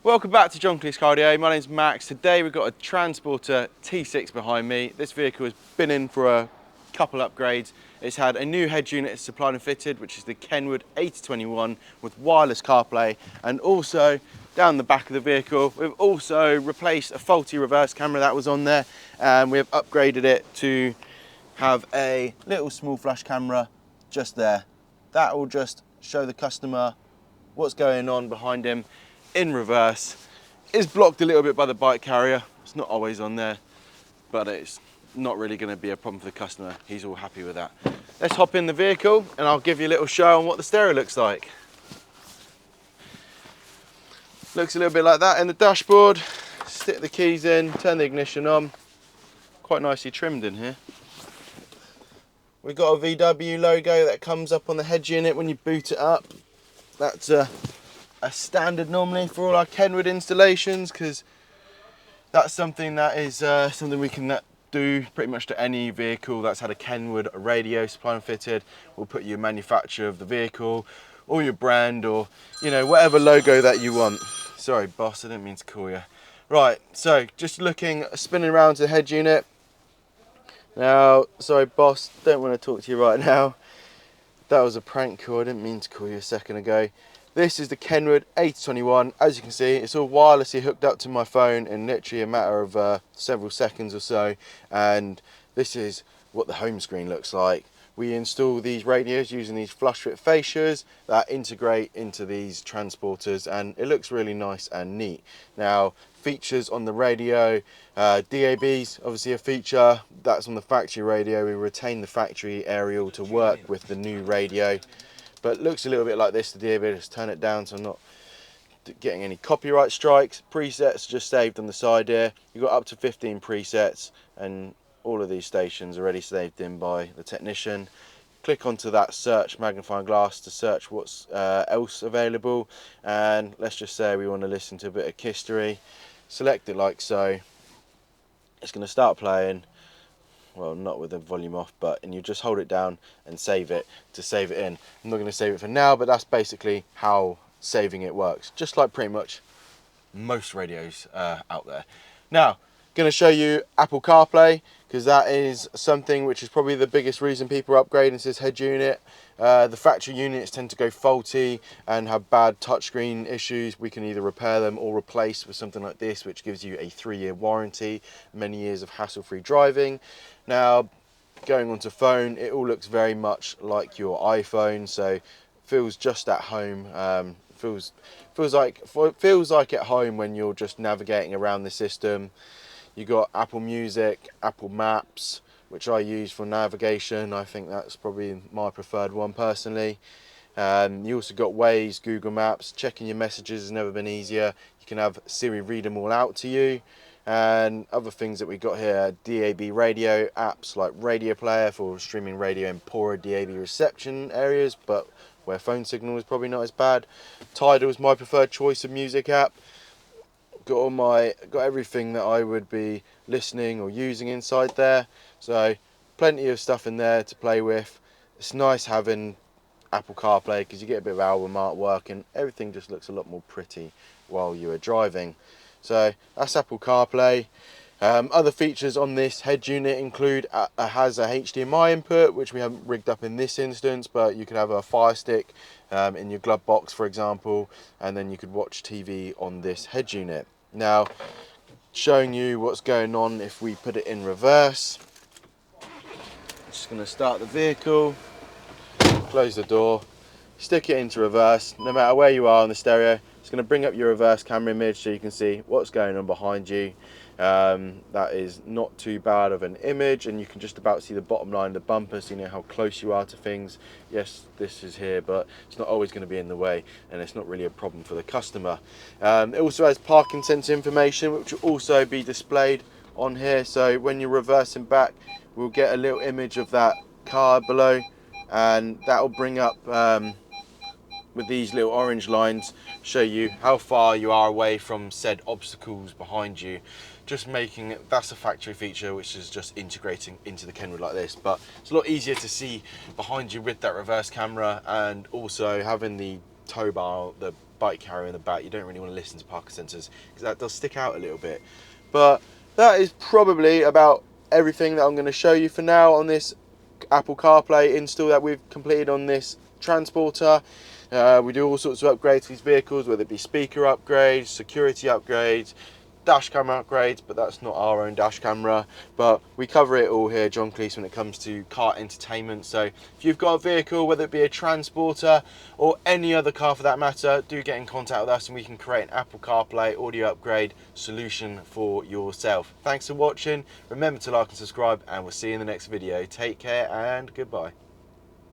Welcome back to John Kleis Cardio. My name's Max. Today we've got a Transporter T6 behind me. This vehicle has been in for a couple upgrades. It's had a new head unit supplied and fitted, which is the KENWOOD 8021 with wireless CarPlay, and also down the back of the vehicle we've also replaced a faulty reverse camera that was on there, and we have upgraded it to have a little small flash camera just there. That will just show the customer what's going on behind him in reverse. It's blocked a little bit by the bike carrier. It's not always on there, but it's not really going to be a problem for the customer. He's all happy with that. Let's hop in the vehicle and I'll give you a little show on what the stereo looks like. Looks a little bit like that in the dashboard. Stick the keys in, turn the ignition on. Quite nicely trimmed in here. We've got a VW logo that comes up on the head unit when you boot it up. That's a standard normally for all our KENWOOD installations, because that's something that is something we can do pretty much to any vehicle that's had a KENWOOD radio supplied and fitted. We'll put your manufacturer of the vehicle or your brand, or whatever logo that you want. Sorry boss, I didn't mean to call you. Right, so just spinning around to the head unit. Now, sorry boss, don't want to talk to you right now. That was a prank call, I didn't mean to call you a second ago. This is the KENWOOD 8021. As you can see, it's all wirelessly hooked up to my phone in literally a matter of several seconds or so. And this is what the home screen looks like. We install these radios using these flush fit fascias that integrate into these transporters, and it looks really nice and neat. Now, features on the radio, DAB's obviously a feature. That's on the factory radio. We retain the factory aerial to work with the new radio. But it looks a little bit like this, the DAB. Just turn it down so I'm not getting any copyright strikes. Presets just saved on the side here. You've got up to 15 presets, and all of these stations are already saved in by the technician. Click onto that search magnifying glass to search what's else available, and let's just say we want to listen to a bit of history. Select it like so. It's going to start playing. Well, not with the volume off, and you just hold it down and save it to save it in. I'm not going to save it for now, but that's basically how saving it works, just like pretty much most radios out there. Now, going to show you Apple CarPlay, because that is something which is probably the biggest reason people are upgrading to this head unit. The factory units tend to go faulty and have bad touchscreen issues. We can either repair them or replace with something like this, which gives you a 3-year warranty, many years of hassle-free driving. Now, going onto phone, it all looks very much like your iPhone, so feels just at home. Feels like at home when you're just navigating around the system. You got Apple Music, Apple Maps, which I use for navigation. I think that's probably my preferred one personally. You also got Waze, Google Maps. Checking your messages has never been easier. You can have Siri read them all out to you. And other things that we got here, DAB radio apps like Radio Player for streaming radio in poorer DAB reception areas, but where phone signal is probably not as bad. Tidal is my preferred choice of music app. Got everything that I would be listening or using inside there, so plenty of stuff in there to play with. It's nice having Apple CarPlay because you get a bit of album artwork and everything just looks a lot more pretty while you are driving. So that's Apple CarPlay. Other features on this head unit include has a HDMI input, which we haven't rigged up in this instance, but you could have a Fire Stick in your glove box, for example, and then you could watch TV on this head unit. Now, showing you what's going on if we put it in reverse. Just going to start the vehicle, close the door, stick it into reverse. No matter where you are on the stereo, it's going to bring up your reverse camera image so you can see what's going on behind you. That is not too bad of an image, and you can just about see the bottom line of the bumper, so you know how close you are to things. Yes, this is here, but it's not always going to be in the way, and it's not really a problem for the customer. It also has parking sensor information, which will also be displayed on here, so when you're reversing back, we'll get a little image of that car below, and that will bring up with these little orange lines, show you how far you are away from said obstacles behind you. Just making it, that's a factory feature which is just integrating into the KENWOOD like this, but it's a lot easier to see behind you with that reverse camera, and also having the tow bar, the bike carrier in the back, you don't really want to listen to parking sensors because that does stick out a little bit. But that is probably about everything that I'm going to show you for now on this Apple CarPlay install that we've completed on this transporter. We do all sorts of upgrades to these vehicles, whether it be speaker upgrades, security upgrades, dash camera upgrades, but that's not our own dash camera. But we cover it all here, John Kleis, when it comes to car entertainment. So if you've got a vehicle, whether it be a transporter or any other car for that matter, do get in contact with us and we can create an Apple CarPlay audio upgrade solution for yourself. Thanks for watching. Remember to like and subscribe, and we'll see you in the next video. Take care and goodbye.